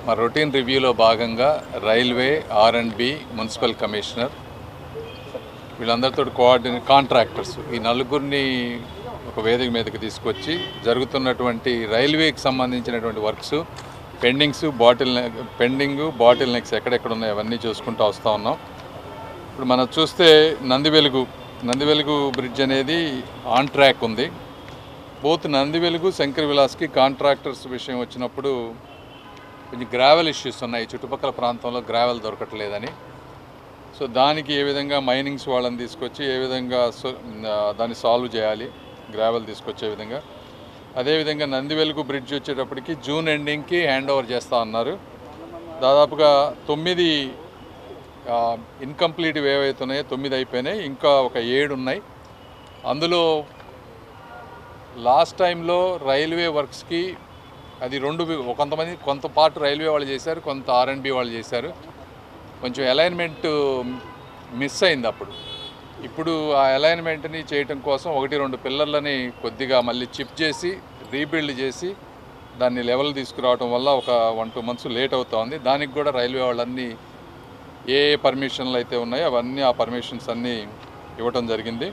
మా రొటీన్ రివ్యూలో భాగంగా రైల్వే, R&B, మున్సిపల్ కమిషనర్ వీళ్ళందరితో కాంట్రాక్టర్స్ ఈ నలుగురిని ఒక వేదిక మీదకి తీసుకొచ్చి జరుగుతున్నటువంటి రైల్వేకి సంబంధించినటువంటి వర్క్స్ పెండింగ్ బాటిల్ నెక్స్ ఎక్కడెక్కడ ఉన్నాయి అవన్నీ చూసుకుంటూ వస్తూ ఉన్నాం. ఇప్పుడు మనం చూస్తే నందివెలుగు బ్రిడ్జ్ అనేది ఆన్ ట్రాక్ ఉంది. బోత్ నందివెలుగు, శంకర్ విలాస్కి కాంట్రాక్టర్స్ విషయం వచ్చినప్పుడు కొంచెం గ్రావెల్ ఇష్యూస్ ఉన్నాయి. చుట్టుపక్కల ప్రాంతంలో గ్రావెల్ దొరకట్లేదని, సో దానికి ఏ విధంగా మైనింగ్స్ వాళ్ళని తీసుకొచ్చి ఏ విధంగా దాన్ని సాల్వ్ చేయాలి, గ్రావెల్ తీసుకొచ్చే విధంగా. అదేవిధంగా నందివెలుగు బ్రిడ్జ్ వచ్చేటప్పటికి జూన్ ఎండింగ్కి హ్యాండ్ ఓవర్ చేస్తూ ఉన్నారు. దాదాపుగా 9 ఇన్కంప్లీట్ ఏవైతే ఉన్నాయో 9 అయిపోయినాయి, ఇంకా ఒక 7 ఉన్నాయి. అందులో లాస్ట్ టైంలో రైల్వే వర్క్స్కి అది కొంత పార్ట్ రైల్వే వాళ్ళు చేశారు, కొంత R&B వాళ్ళు చేశారు. కొంచెం అలైన్మెంట్ మిస్ అయింది అప్పుడు. ఇప్పుడు ఆ అలైన్మెంట్ని చేయటం కోసం 1-2 పిల్లర్లని కొద్దిగా మళ్ళీ చిప్ చేసి రీబిల్డ్ చేసి దాన్ని లెవెల్ తీసుకురావడం వల్ల ఒక 1-2 months లేట్ అవుతూ ఉంది. దానికి కూడా రైల్వే వాళ్ళన్నీ ఏ పర్మిషన్లు అయితే ఉన్నాయో అవన్నీ ఆ పర్మిషన్స్ అన్నీ ఇవ్వటం జరిగింది.